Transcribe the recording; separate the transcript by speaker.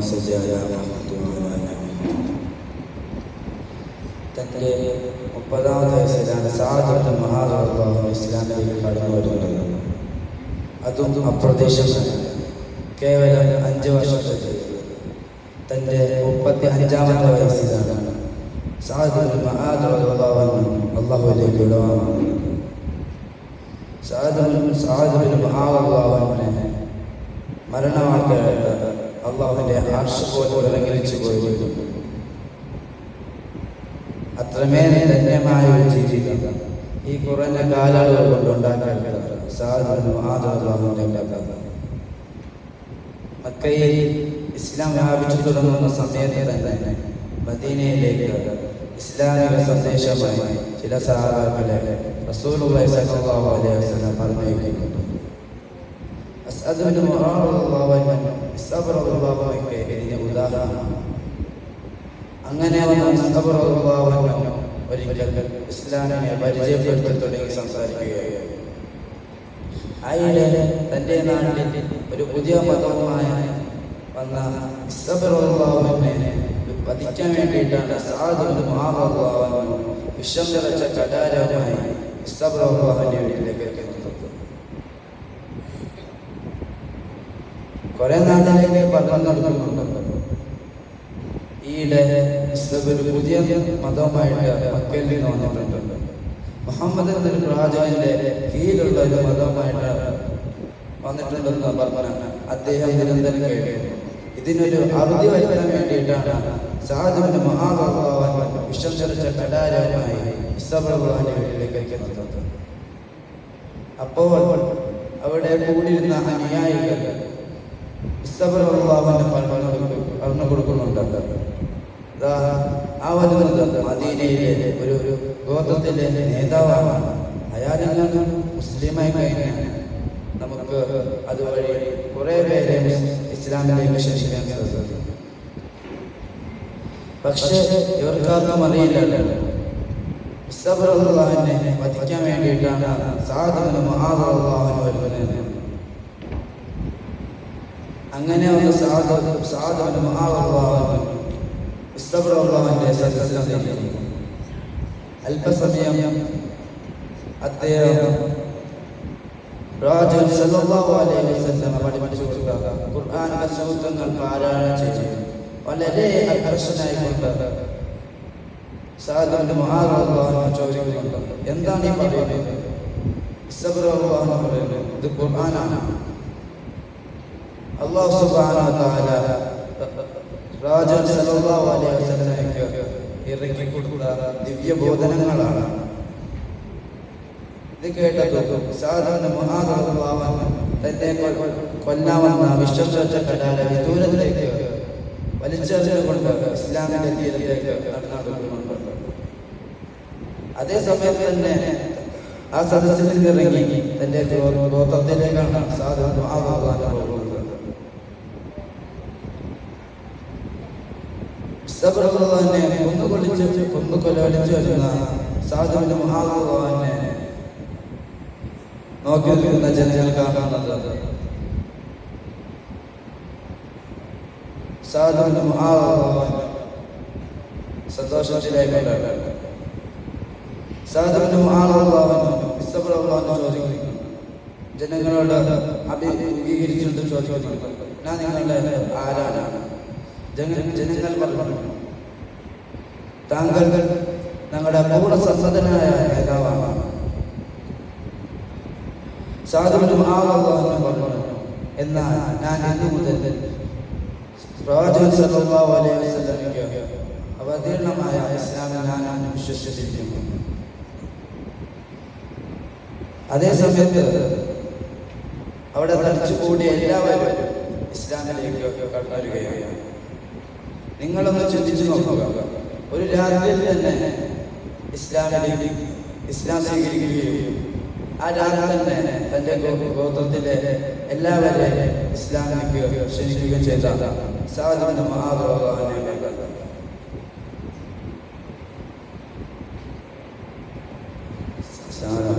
Speaker 1: صل على محمد وعلى آل محمد. തൻ്റെ 30-ാമത്തെ വയസ്സിലാണ് സഅദ് ഇബ്നു മുആദ് റളിയല്ലാഹു അൻഹു ഇസ്ലാമിലേക്ക് കടന്നു വരുന്നത്. അതും അപ്രതീക്ഷിതമായി. കേവലം 5 വർഷത്തെ തൻ്റെ 35-ാമത്തെ വയസ്സിലാണ് സഅദ് ഇബ്നു മുആദ് റളിയല്ലാഹു അൻഹു അല്ലാഹുവിലേക്ക് വിടവാങ്ങുന്നത്. സഅദ് ഇബ്നു മുആദ് റളിയല്ലാഹു അൻഹു മരണവാർത്തയായിട്ട് അല്ലാഹുവിൻ്റെ അർശ് പോലും ഇറങ്ങിച്ചു പോയിരുന്നു. അത്രമേൽ ധന്യമായ ഒരു ജീവിതം ഈ കുറഞ്ഞ കാലയളവ് കൊണ്ടുണ്ടാക്കിയ സഅദ് ഇബ്നു മുആദ് റളിയല്ലാഹുവിൻ്റെ കഥ. മക്കയിൽ ഇസ്ലാം വ്യാപിച്ചു തുടങ്ങുന്ന സമയത്ത് തന്നെ മദീനയിലേക്ക് ഇസ്ലാമിക സന്ദേശമായി ചില സഹാബാക്കളെ റസൂലുള്ളാഹി സ്വല്ലല്ലാഹു അലൈഹി വസല്ലം പറഞ്ഞയക്കുന്നുണ്ട്. സഅദ് ഇബ്നു മുആദ് റളിയല്ലാഹു അൻഹു സബർ റളിയല്ലാഹു അൻഹു ഇതിന് ഉദാഹരണമാണ്. അങ്ങനെ ഒരിക്കൽ ഇസ്ലാമിനെ പരിചയപ്പെടുത്തി തുടങ്ങി സംസാരിക്കുകയായിരുന്നു. അയാളെ തൻ്റെ നാട്ടിൽ ഒരു പുതിയ മതവുമായി വന്ന ഇസ്തഗ്ഫിറുല്ലാഹിനെ വധിക്കാൻ വേണ്ടിയിട്ടാണ് സഅദ് ഇബ്നു മുആദ് റളിയല്ലാഹു അൻഹു വിഷം നിറച്ച കടാരവുമായി ഇസ്തഗ്ഫിറുല്ലാഹിന്റെ വീട്ടിലേക്ക് എത്തുന്നത്. കുറെ നാളിലേക്ക് പറഞ്ഞു നടക്കുന്നുണ്ട്. ഈയിടെ ഒരു പുതിയ മതവുമായിട്ട് മക്കയിൽ നിന്ന് വന്നിട്ടുണ്ട്. മുഹമ്മദ് എന്ന പ്രവാചകന്റെ കീഴിലുള്ള ഒരു മതവുമായിട്ട് വന്നിട്ടുണ്ടെന്ന് പറഞ്ഞ അദ്ദേഹം നിരന്തരം കേൾക്കുന്നു. ഇതിനൊരു അറുതി വരുത്താൻ വേണ്ടിയിട്ടാണ് സഅദ് ഇബ്നു മുആദ് റളിയല്ലാഹു അൻഹു വിഷം നിറച്ച കടാരവുമായി ഇസ്തഗ്ഫിറുല്ലാഹിന്റെ വീട്ടിലേക്ക് എത്തുന്നത്. അപ്പോൾ അവിടെ കൂടിയിരുന്ന അനുയായികൾ ഇസ്തഗ്ഫിറുല്ലാഹിനെ പറഞ്ഞു കൊടുക്കുന്നുണ്ട്. ആ വരുന്നത് മദീനയിലെ ഒരു ഗോത്രത്തിലെ നേതാവാണ്. അയാളെങ്ങാനും മുസ്ലിമായി കഴിഞ്ഞാൽ നമുക്ക് അതുവഴി കുറെ പേരെ ഇസ്ലാമിലേക്ക് ക്ഷണിക്കാൻ സാധിക്കും. പക്ഷേ ഇവർക്കാർക്കും അറിയില്ല ഇസ്തഗ്ഫിറുല്ലാഹിനെ വധിക്കാൻ വേണ്ടിയിട്ടാണ് സഅദ് ഇബ്നു മുആദ് റളിയല്ലാഹു അൻഹു വരുന്നത്. അങ്ങനെ വന്ന സഅദ് ഇബ്നു മുആദ് റളിയല്ലാഹു അൻഹു ഇസ്തഗ്ഫിറുല്ലാഹിന്റെ സദസ്സിലിരിക്കുന്നു. അല്പസമയം അദ്ദേഹം പ്രവാചകൻ സല്ലല്ലാഹു അലൈഹി വസല്ലം പഠിപ്പിച്ചു കൊടുത്ത ഖുർആനിലെ സൂക്തങ്ങൾ പാരായണം ചെയ്തു. വളരെ ആകർഷകനായിക്കൊണ്ട് സഅദ് ഇബ്നു മുആദ് റളിയല്ലാഹു അൻഹു ചോദിക്കുന്നുണ്ട്, എന്താണ് ഈ പറയുന്നത്? ഇസ്തഗ്ഫിറുല്ലാഹ് പറയുന്നത് ഇത് ഖുർആനാണ്. അല്ലാഹു സുബ്ഹാനഹു വ തആല പ്രവാചകൻ സല്ലല്ലാഹു അലൈഹി വസല്ലമയ്ക്ക് ഇറക്കി കൊടുത്ത ദിവ്യബോധനങ്ങളാണ്. ഇത് കേട്ടതും സഅദ് ഇബ്നു മുആദ് റളിയല്ലാഹു അൻഹു തന്നെ കൊല്ലാമെന്ന വിശ്വസിച്ച കടാര വിദൂരത്തിലേക്ക് വലിച്ചെറിഞ്ഞുകൊണ്ട് ഇസ്ലാമിന്റെ തീരത്തേക്ക് നടന്നുകൊണ്ടുണ്ട്. അതേ സമയത്ത് തന്നെ ആ സദസ്സിൽ നിന്നിറങ്ങി തന്റെ ഗോത്രത്തിലേക്കാണ് സഅദ് ഇബ്നു മുആദ് റളിയല്ലാഹു അൻഹു പോകുന്നത്. ഇസ്തഗ്ഫിറുല്ലാഹിനെ കൊന്നുകൊലവിളിച്ചു വരുന്ന സഅദ് ഇബ്നു മുആദ് റളിയല്ലാഹു അൻഹു നോക്കി നിൽക്കുന്ന ജനങ്ങൾ കാണുന്നത് സഅദ് ഇബ്നു മുആദ് റളിയല്ലാഹു അൻഹു സന്തോഷത്തിലായിക്കൊണ്ട് സഅദ് ഇബ്നു മുആദ് റളിയല്ലാഹു അൻഹു ഇസ്തഗ്ഫിറുല്ലാഹിനെ ചോദിക്കുന്നു. ജനങ്ങളോട് അഭിമുഖീകരിച്ചുകൊണ്ട് ചോദിക്കുന്നു, ഞാൻ നിങ്ങളുടെ ആരാണ്? ജനങ്ങൾ പറഞ്ഞു, താങ്കൾ ഞങ്ങളുടെ പൂർണ്ണസമ്മതനായ നേതാവാണ്. സഅദ് ഇബ്നു മുആദ് റളിയല്ലാഹു അൻഹു പറഞ്ഞു, എന്നാൽ ഞാൻ ഇന്നു മുതൽ പ്രവാചകൻ സല്ലല്ലാഹു അലൈഹി വസല്ലമയ്ക്ക് അവതീർണമായ ഇസ്ലാമിൽ ഞാൻ വിശ്വസിച്ചിരിക്കുന്നു. അതേ സമയത്ത് അവിടെ തടിച്ചുകൂടിയ എല്ലാവരും ഇസ്ലാമിലേക്ക് കടന്നു വരികയാണ്. നിങ്ങളൊന്ന് ചിന്തിച്ചു നോക്കുക, ഒരു രാത്രിയിൽ തന്നെ ഇസ്ലാം സ്വീകരിക്കുകയും ആ രാത്രി തന്നെ തൻ്റെ ഗോത്രത്തിലെ എല്ലാവരെയും ഇസ്ലാമിലേക്ക് ക്ഷണിക്കുകയും ചെയ്ത സഅദ് ഇബ്നു മുആദ് റളിയല്ലാഹു അൻഹു